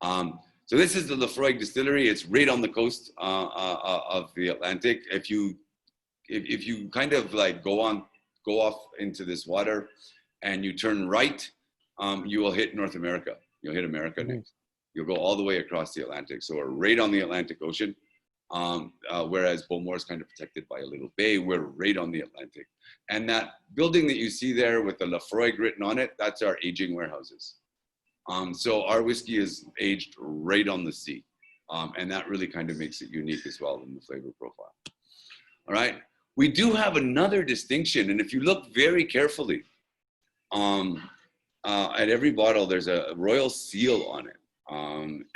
So this is the Laphroaig distillery. It's right on the coast of the Atlantic. If you kind of like go off into this water and you turn right, you will hit North America. You'll hit America next. You'll go all the way across the Atlantic. So we're right on the Atlantic Ocean. Whereas Beaumont is kind of protected by a little bay, we're right on the Atlantic. And that building that you see there with the Laphroaig written on it, that's our aging warehouses. So our whiskey is aged right on the sea. And that really kind of makes it unique as well in the flavor profile. All right, we do have another distinction. And if you look very carefully, at every bottle, there's a royal seal on it.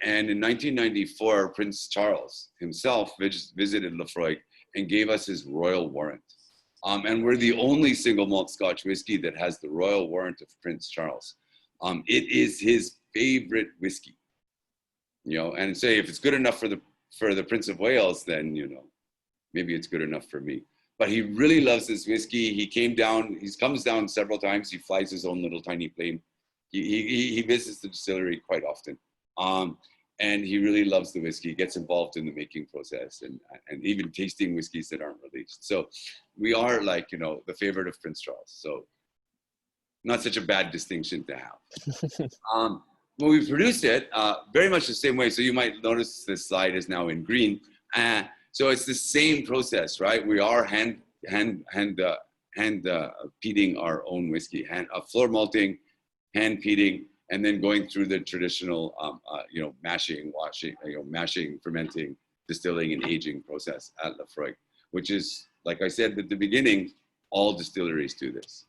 And in 1994, Prince Charles himself visited Laphroaig and gave us his royal warrant. And we're the only single malt Scotch whiskey that has the royal warrant of Prince Charles. It is his favorite whiskey, you know, and say if it's good enough for the Prince of Wales, then, you know, maybe it's good enough for me. But he really loves this whiskey. He comes down several times. He flies his own little tiny plane. He visits the distillery quite often. And he really loves the whiskey, gets involved in the making process and even tasting whiskeys that aren't released. So we are like, you know, the favorite of Prince Charles. So not such a bad distinction to have. When we produce it, very much the same way. So you might notice this slide is now in green. So it's the same process, right? We are hand peating our own whiskey, floor malting, hand peating, and then going through the traditional, you know, mashing, washing, you know, mashing, fermenting, distilling, and aging process at Laphroaig, which is, like I said at the beginning, all distilleries do this.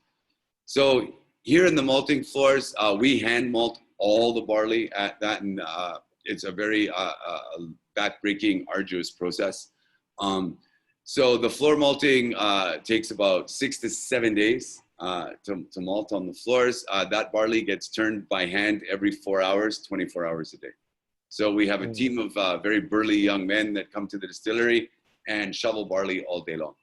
So here in the malting floors, we hand malt all the barley at that, and it's a very back-breaking, arduous process. So the floor malting takes about 6 to 7 days. To malt on the floors. That barley gets turned by hand every 4 hours, 24 hours a day. So we have a team of very burly young men that come to the distillery and shovel barley all day long,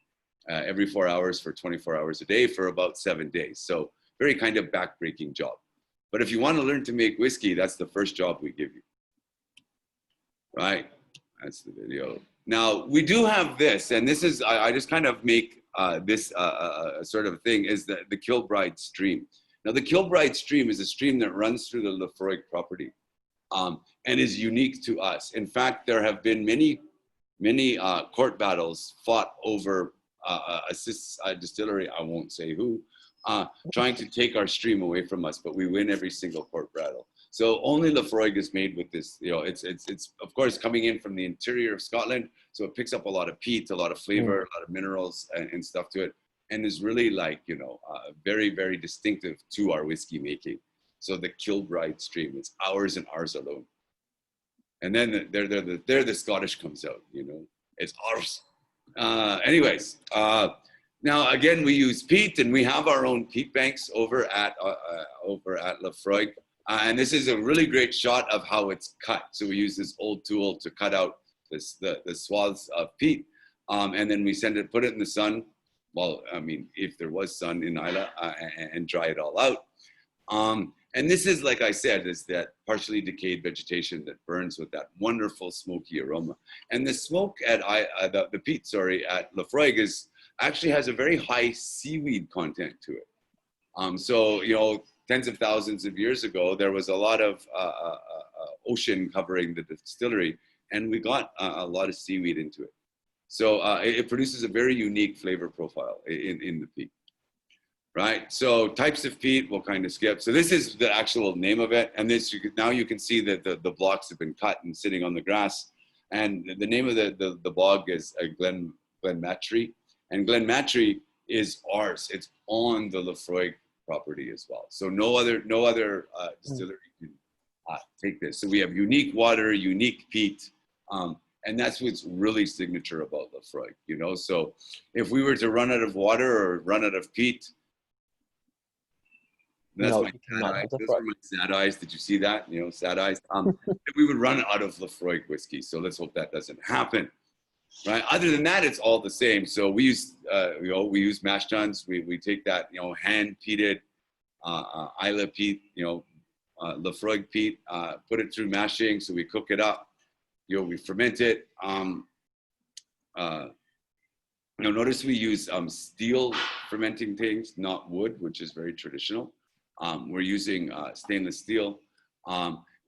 every 4 hours for 24 hours a day for about 7 days. So very kind of back-breaking job. But if you want to learn to make whiskey, that's the first job we give you. Right? That's the video. Now, we do have this, and this is, I just kind of make this sort of thing, is the Kilbride stream. Now, the Kilbride stream is a stream that runs through the Laphroaig property and is unique to us. In fact, there have been many court battles fought over a distillery, I won't say who, trying to take our stream away from us, but we win every single court battle. So only Laphroaig is made with this, you know, it's of course coming in from the interior of Scotland, so it picks up a lot of peat, a lot of flavor, a lot of minerals and stuff to it, and is really like, you know, very, very distinctive to our whiskey making. So the Kilbride stream, it's ours and ours alone. And then there the Scottish comes out, you know, it's ours. Anyways, now again, we use peat, and we have our own peat banks over at Laphroaig. And this is a really great shot of how it's cut. So we use this old tool to cut out the swaths of peat. And then we put it in the sun. Well, I mean, if there was sun in Isla, and dry it all out. And this is, like I said, is that partially decayed vegetation that burns with that wonderful smoky aroma. And the smoke at the peat, sorry, at Laphroaig actually has a very high seaweed content to it. So, you know, tens of thousands of years ago, there was a lot of ocean covering the distillery, and we got a lot of seaweed into it. So it produces a very unique flavor profile in the peat, right? So types of peat, we'll kind of skip. So this is the actual name of it, and this now you can see that the blocks have been cut and sitting on the grass. And the name of the bog is Glen Matry, and Glen Matry is ours. It's on the Lefroy property as well. So no other distillery can take this. So we have unique water, unique peat, and that's what's really signature about Lefroy. You know, so if we were to run out of water or run out of peat, that's No, my you sad cannot eyes. have Those Lefroy. are my sad eyes. Did you see that? You know, sad eyes. We would run out of Lefroy whiskey. So let's hope that doesn't happen. Right. Other than that, it's all the same. So we use, we use mash tuns. We take that, hand peated Isla peat, Lefroy peat, put it through mashing. So we cook it up. We ferment it. Notice we use steel fermenting things, not wood, which is very traditional. We're using stainless steel.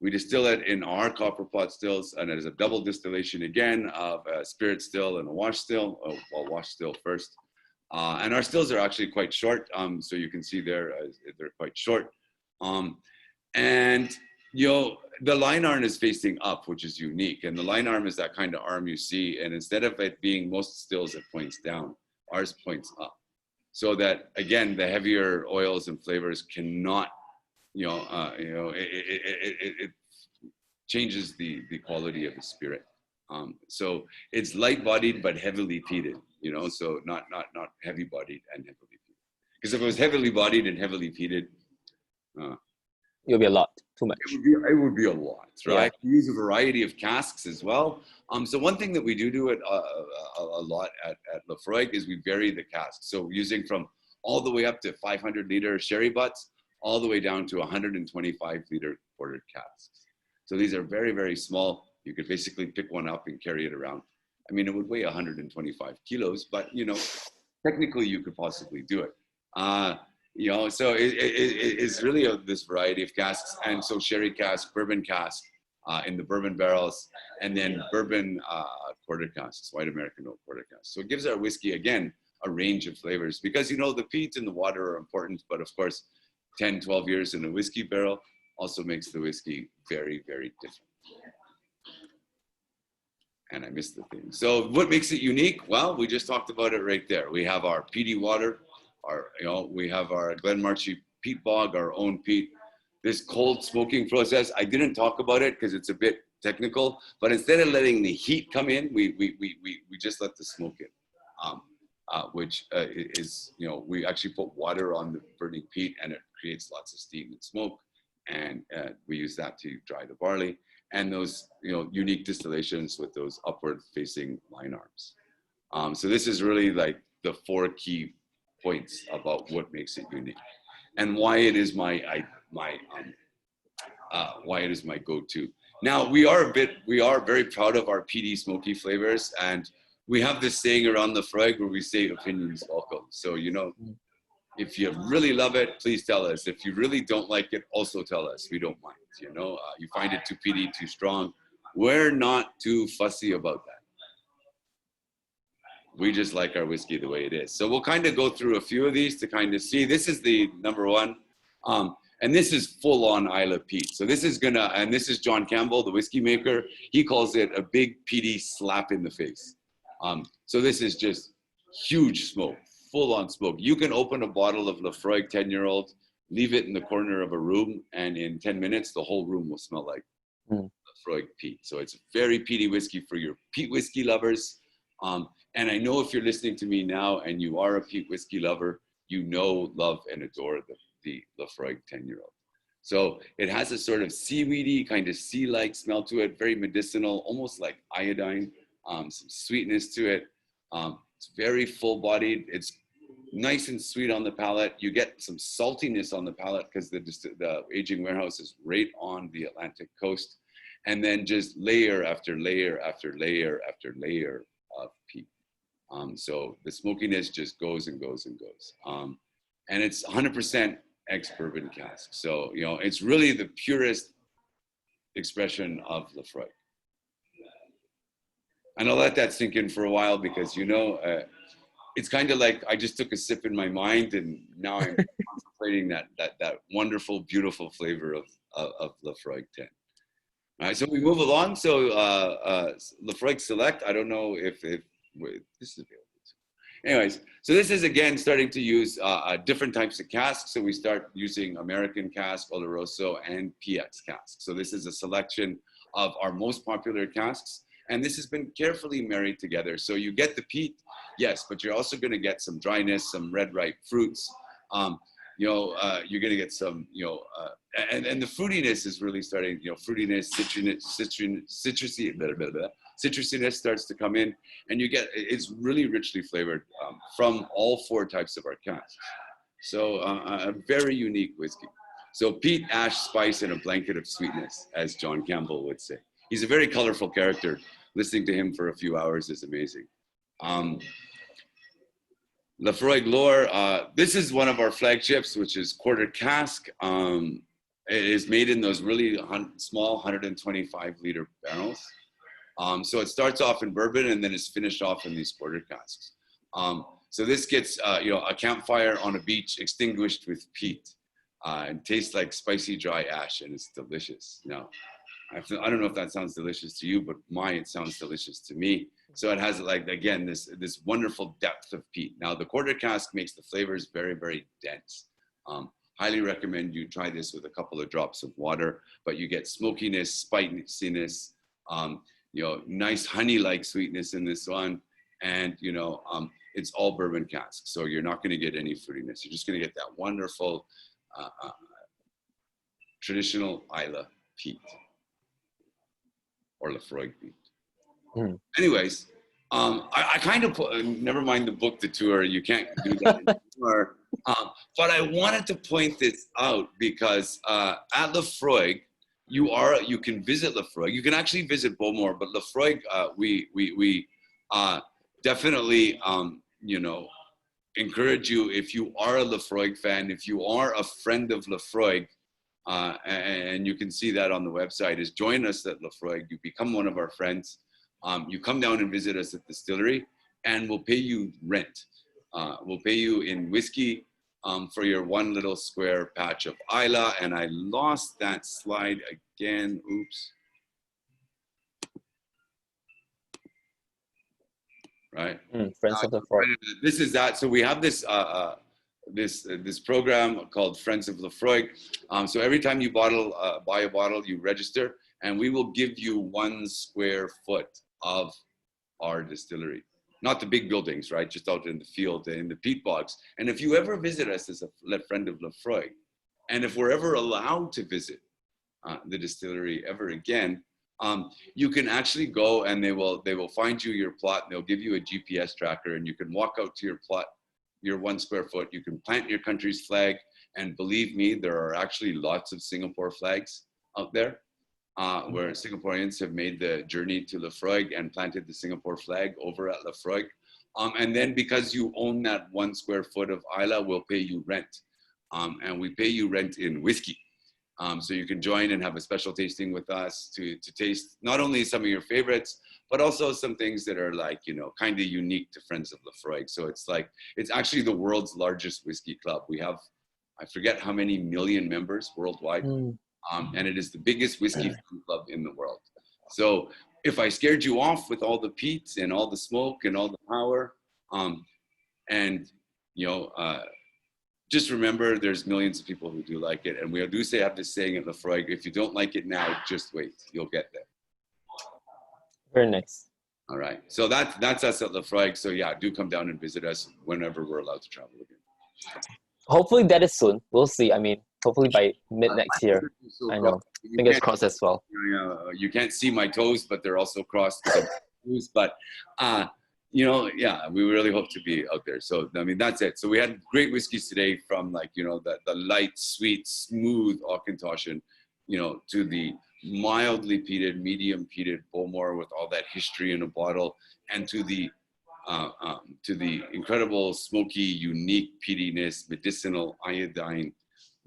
We distill it in our copper pot stills, and it is a double distillation again of a spirit still and a wash still. Well, wash still first. And our stills are actually quite short, so you can see there they're quite short. And the line arm is facing up, which is unique. And the line arm is that kind of arm you see. And instead of it being most stills, it points down. Ours points up, so that again the heavier oils and flavors cannot. It changes the quality of the spirit. So it's light-bodied but heavily peated. So not heavy-bodied and heavily peated. Because if it was heavily bodied and heavily peated, It'll be a lot, too much. it would be a lot, right? Yeah. We use a variety of casks as well. So one thing that we do it a lot at Lefroy is we vary the casks. So using from all the way up to 500-liter sherry butts, all the way down to 125-liter ported casks. So these are very, very small. You could basically pick one up and carry it around. I mean, it would weigh 125 kilos, but technically you could possibly do it. So it's really this variety of casks. And so sherry cask, bourbon cask in the bourbon barrels, and then bourbon porter casks, white American oak porter casks. So it gives our whiskey, again, a range of flavors, because the peat and the water are important, but of course 10, 12 years in a whiskey barrel also makes the whiskey very, very different. And I missed the thing. So what makes it unique? Well, we just talked about it right there. We have our peaty water, we have our Glen Matry peat bog, our own peat. This cold smoking process, I didn't talk about it because it's a bit technical, but instead of letting the heat come in, we just let the smoke in. Which is, we actually put water on the burning peat, and it creates lots of steam and smoke. And we use that to dry the barley, and those, unique distillations with those upward facing line arms. So this is really like the 4 key points about what makes it unique and why it is my go-to. Now we are very proud of our peaty smoky flavors, and we have this saying around the Lefroy where we say opinions welcome. So, if you really love it, please tell us. If you really don't like it, also tell us. We don't mind, you find it too peaty, too strong. We're not too fussy about that. We just like our whiskey the way it is. So we'll kind of go through a few of these to kind of see. This is the number one. And this is full on Isla peat. So this is and this is John Campbell, the whiskey maker. He calls it a big peaty slap in the face. So this is just huge smoke, full on smoke. You can open a bottle of Lefroy 10-year-old, leave it in the corner of a room, and in 10 minutes, the whole room will smell like Lefroy peat. So it's a very peaty whiskey for your peat whiskey lovers. And I know if you're listening to me now and you are a peat whiskey lover, love and adore the Lefroy 10-year-old. So it has a sort of seaweedy, kind of sea-like smell to it, very medicinal, almost like iodine. Some sweetness to it. It's very full-bodied. It's nice and sweet on the palate. You get some saltiness on the palate because the aging warehouse is right on the Atlantic coast, and then just layer after layer after layer after layer of peat. So the smokiness just goes and goes and goes. And it's 100% ex-bourbon cask. So it's really the purest expression of Lefroy. And I'll let that sink in for a while because, it's kind of like I just took a sip in my mind, and now I'm contemplating that wonderful, beautiful flavor of Lefroy 10. All right, so we move along. So Lafroig Select. I don't know if wait, this is available. Anyways, so this is again starting to use different types of casks. So we start using American cask, Oloroso, and PX cask. So this is a selection of our most popular casks. And this has been carefully married together. So you get the peat, yes, but you're also going to get some dryness, some red ripe fruits. You're going to get some, and the fruitiness is really starting, fruitiness, citrusy, citrusiness starts to come in, and it's really richly flavored from all four types of our casks. So a very unique whiskey. So peat, ash, spice, and a blanket of sweetness, as John Campbell would say. He's a very colorful character. Listening to him for a few hours is amazing. Lafroig Loire, this is one of our flagships, which is quarter cask. It is made in those really small 125 liter barrels. So it starts off in bourbon and then is finished off in these quarter casks. So this gets, a campfire on a beach extinguished with peat and tastes like spicy dry ash, and it's delicious. Now, I don't know if that sounds delicious to you, but it sounds delicious to me. So it has this wonderful depth of peat. Now the quarter cask makes the flavors very, very dense. Highly recommend you try this with a couple of drops of water, but you get smokiness, spiciness, nice honey-like sweetness in this one. And, it's all bourbon cask. So you're not going to get any fruitiness. You're just going to get that wonderful traditional Isla peat. Or Lafroig peat. Anyways, I kind of never mind the book, the tour. You can't do that in the tour. But I wanted to point this out because at Lafroig, you can visit Lafroig. You can actually visit Beaumont, but Lafroig, we definitely encourage you, if you are a Lafroig fan, if you are a friend of Lafroig. And you can see that on the website, is join us at Lafroig. You become one of our friends. You come down and visit us at the distillery, and we'll pay you rent. We'll pay you in whiskey for your one little square patch of Isla. And I lost that slide again. Oops. Right. Friends of Lafroig. This is that. So we have this this program called Friends of Lafroig. So every time you buy a bottle, you register, and we will give you 1 square foot of our distillery. Not the big buildings, right? Just out in the field, in the peat bogs. And if you ever visit us as a friend of Lafroig, and if we're ever allowed to visit the distillery ever again, you can actually go, and they will find you your plot, and they'll give you a GPS tracker, and you can walk out to your plot, your 1 square foot. You can plant your country's flag, and believe me, there are actually lots of Singapore flags out there where Singaporeans have made the journey to Lafroig and planted the Singapore flag over at Lafroig. And then because you own that 1 square foot of Isla, we'll pay you rent. And we pay you rent in whiskey. So you can join and have a special tasting with us to taste not only some of your favorites, but also some things that are like, kind of unique to Friends of Lafroig. So it's actually the world's largest whiskey club. We have, I forget how many million members worldwide. And it is the biggest whiskey club in the world. So if I scared you off with all the peat and all the smoke and all the power, just remember there's millions of people who do like it. And we do have this saying at Lafroig, if you don't like it now, just wait, you'll get there. Very nice. All right. So that's us at Lafroig. So yeah, do come down and visit us whenever we're allowed to travel again. Hopefully that is soon. We'll see. I mean, hopefully by mid next year. I know. Fingers crossed as well. You can't see my toes, but they're also crossed. But we really hope to be out there. So I mean, that's it. So we had great whiskeys today, from the light, sweet, smooth Auchentoshan, to the mildly peated, medium peated Beaumont with all that history in a bottle, and to the incredible smoky, unique peatiness, medicinal iodine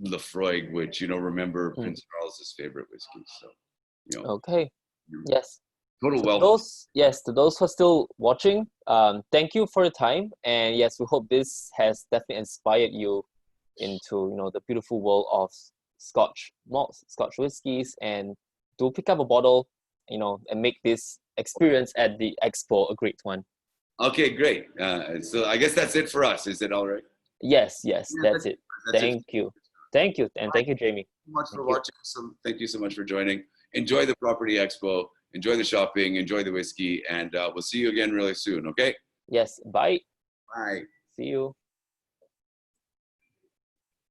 Lafroig, which remember Prince Charles's favorite whiskey. So okay, yes. Total well. To those who are still watching, thank you for your time, and yes, we hope this has definitely inspired you into the beautiful world of Scotch malts, Scotch whiskies, and do pick up a bottle, and make this experience at the Expo a great one. Okay, great. So I guess that's it for us. Is it all right? Yes, Yeah, that's it. that's it. Thank you. Thank you. And thank you, Jamie. Much for Thank you. watching. Thank you so much for joining. Enjoy the Property Expo. Enjoy the shopping. Enjoy the whiskey. And we'll see you again really soon. Okay? Yes. Bye. Bye. See you.